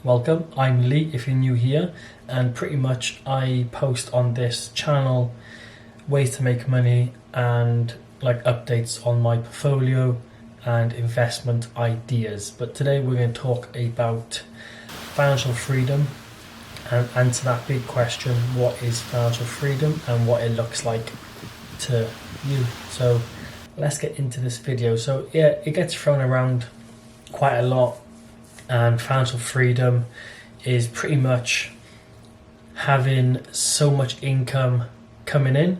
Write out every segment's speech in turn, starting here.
welcome. I'm Lee if you're new here, and pretty much I post on this channel ways to make money and like updates on my portfolio and investment ideas. But today we're going to talk about financial freedom and answer that big question: what is financial freedom and what it looks like to you. So let's get into this video. So yeah, it gets thrown around quite a lot, and financial freedom is pretty much having so much income coming in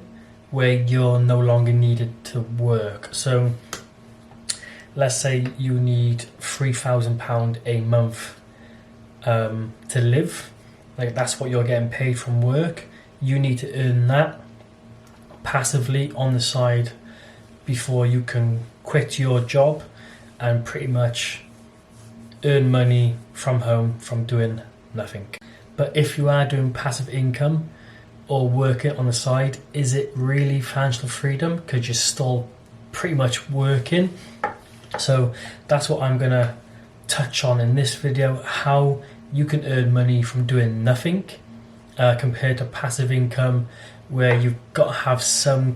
where you're no longer needed to work. So let's say you need £3,000 a month to live. Like, that's what you're getting paid from work. You need to earn that passively on the side before you can quit your job and pretty much earn money from home from doing nothing. But if you are doing passive income or working on the side, is it really financial freedom? Because you're still pretty much working. So that's what I'm gonna touch on in this video: how you can earn money from doing nothing compared to passive income, where you've got to have some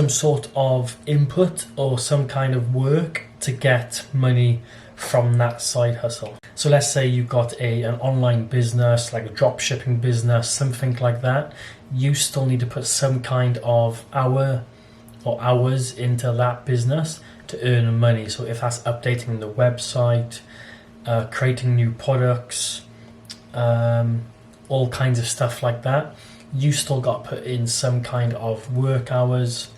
sort of input or some kind of work to get money from that side hustle. So let's say you've got an online business, like a drop shipping business, something like that. You still need to put some kind of hours into that business to earn money. So if that's updating the website, creating new products, all kinds of stuff like that, you still got to put in some kind of work hours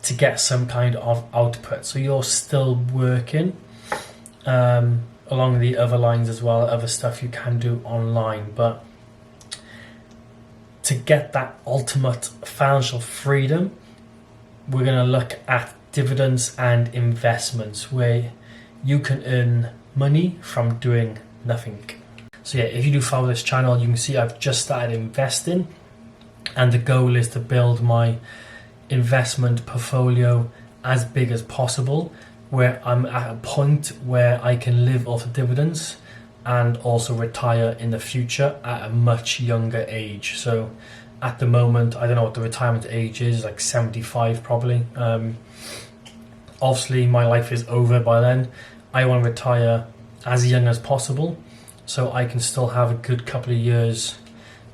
to get some kind of output. So you're still working along the other lines as well, other stuff you can do online. But to get that ultimate financial freedom, we're going to look at dividends and investments, where you can earn money from doing nothing. So yeah, if you do follow this channel, you can see I've just started investing, and the goal is to build my investment portfolio as big as possible, where I'm at a point where I can live off the dividends and also retire in the future at a much younger age. So at the moment, I don't know what the retirement age is, like 75 probably. Obviously my life is over by then. I want to retire as young as possible so I can still have a good couple of years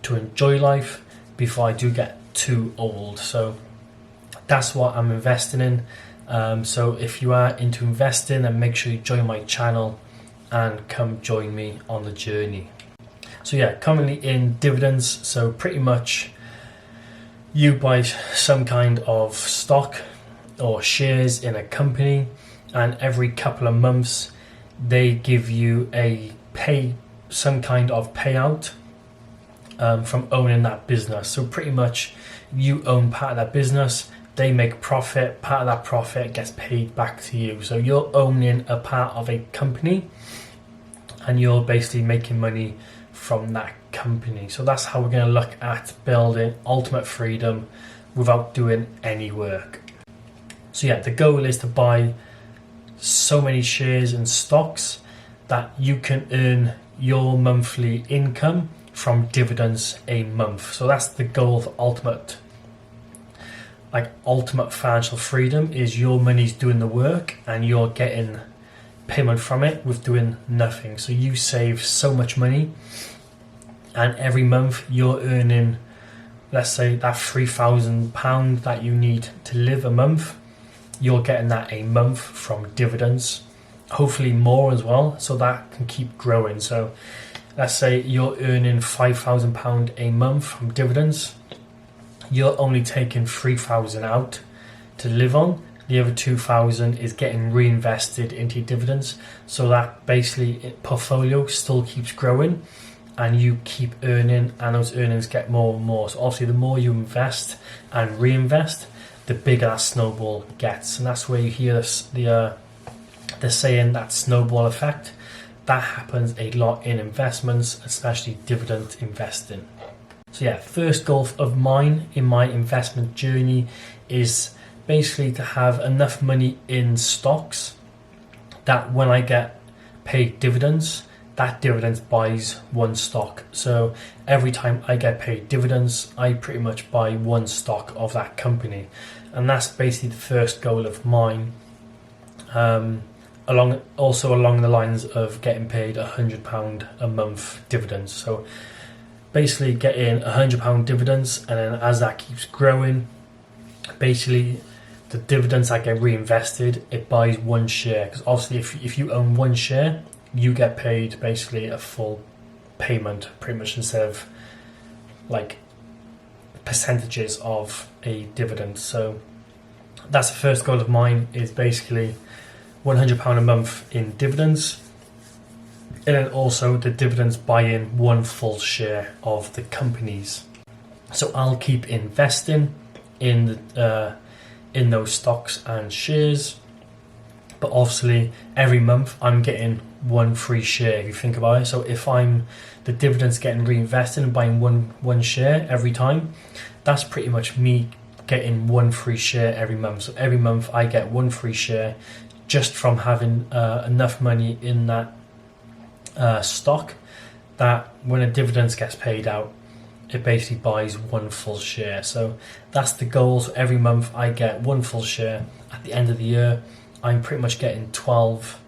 to enjoy life before I do get too old. So that's what I'm investing in. So if you are into investing, then make sure you join my channel and come join me on the journey. So yeah, currently in dividends, so pretty much you buy some kind of stock or shares in a company, and every couple of months they give you some kind of payout from owning that business. So pretty much you own part of that business, they make profit, part of that profit gets paid back to you. So you're owning a part of a company and you're basically making money from that company. So that's how we're going to look at building ultimate freedom without doing any work. So yeah, the goal is to buy so many shares and stocks that you can earn your monthly income from dividends a month. So that's the goal for ultimate financial freedom, is your money's doing the work and you're getting payment from it with doing nothing. So you save so much money, and every month you're earning, let's say that £3,000 that you need to live a month, you're getting that a month from dividends, hopefully more as well, so that can keep growing. So let's say you're earning £5,000 a month from dividends, you're only taking £3,000 out to live on. The other £2,000 is getting reinvested into your dividends, so that basically portfolio still keeps growing and you keep earning, and those earnings get more and more. So obviously the more you invest and reinvest, the bigger that snowball gets. And that's where you hear the saying, that snowball effect. That happens a lot in investments, especially dividend investing. So yeah, first goal of mine in my investment journey is basically to have enough money in stocks that when I get pay dividends, that dividends buys one stock. So every time I get paid dividends, I pretty much buy one stock of that company. And that's basically the first goal of mine. Along the lines of getting paid £100 a month dividends. So basically getting £100 dividends, and then as that keeps growing, basically the dividends that get reinvested, it buys one share. Because obviously if you own one share, you get paid basically a full payment pretty much, instead of like percentages of a dividend. So that's the first goal of mine, is basically £100 a month in dividends, and then also the dividends buy in one full share of the companies. So I'll keep investing in those stocks and shares, but obviously every month I'm getting one free share, if you think about it. So if the dividends getting reinvested and buying one share every time, that's pretty much me getting one free share every month. So every month I get one free share just from having enough money in that stock, that when a dividends gets paid out, it basically buys one full share. So that's the goal. So every month I get one full share. At the end of the year, I'm pretty much getting 12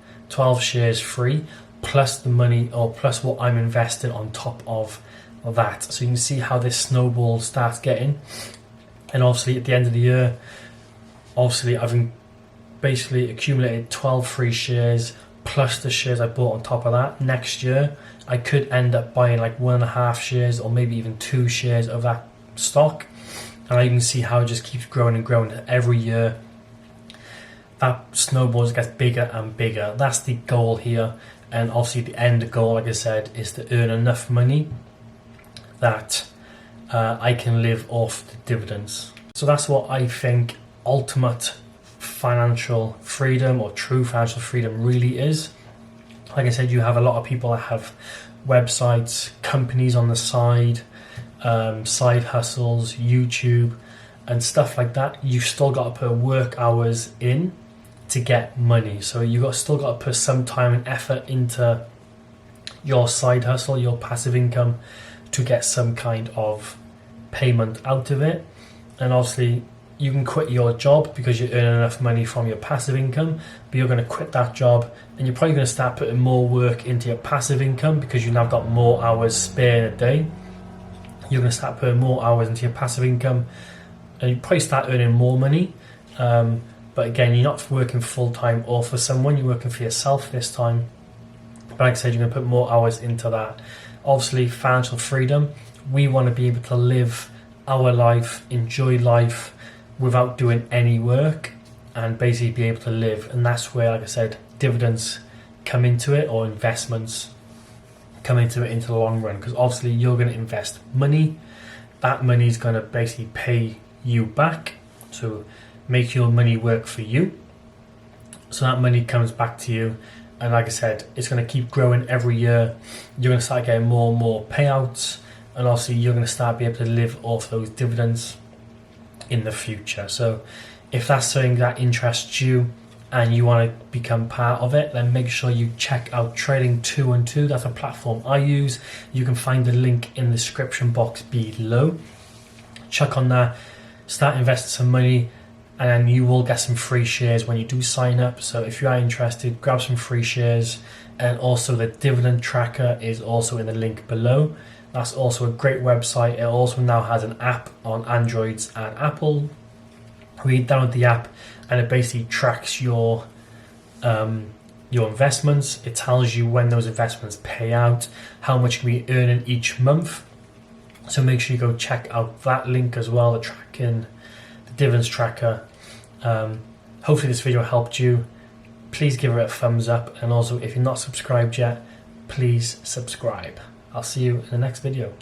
shares free, plus the money, or plus what I'm investing on top of that. So you can see how this snowball starts getting. And obviously at the end of the year, obviously I've basically accumulated 12 free shares plus the shares I bought on top of that. Next year I could end up buying like 1.5 shares or maybe even 2 shares of that stock, and you can see how it just keeps growing and growing every year. That snowball gets bigger and bigger. That's the goal here. And obviously the end goal, like I said, is to earn enough money that I can live off the dividends. So that's what I think ultimate financial freedom, or true financial freedom, really is. Like I said, you have a lot of people that have websites, companies on the side, side hustles, YouTube and stuff like that. You've still got to put work hours in to get money. So still got to put some time and effort into your side hustle, your passive income, to get some kind of payment out of it. And obviously you can quit your job because you're earning enough money from your passive income, but you're going to quit that job and you're probably going to start putting more work into your passive income because you've now got more hours spare in a day. You're going to start putting more hours into your passive income and you probably start earning more money. But again, you're not working full-time or for someone, you're working for yourself this time. But like I said, you're going to put more hours into that. Obviously, financial freedom, we want to be able to live our life, enjoy life without doing any work, and basically be able to live. And that's where, like I said, dividends come into it, or investments come into it into the long run, because obviously you're going to invest money. That money is going to basically pay you back, so make your money work for you. So that money comes back to you, and like I said, it's going to keep growing every year. You're going to start getting more and more payouts, and obviously you're going to start being able to live off those dividends in the future. So if that's something that interests you and you want to become part of it, then make sure you check out Trading 212. That's a platform I use. You can find the link in the description box below. Check on that, start investing some money, and then you will get some free shares when you do sign up. So if you are interested, grab some free shares. And also the dividend tracker is also in the link below. That's also a great website. It also now has an app on Androids and Apple. We download the app and it basically tracks your investments. It tells you when those investments pay out, how much you can be earning each month. So make sure you go check out that link as well, the dividends tracker. Hopefully this video helped you. Please give it a thumbs up, and also if you're not subscribed yet, please subscribe. I'll see you in the next video.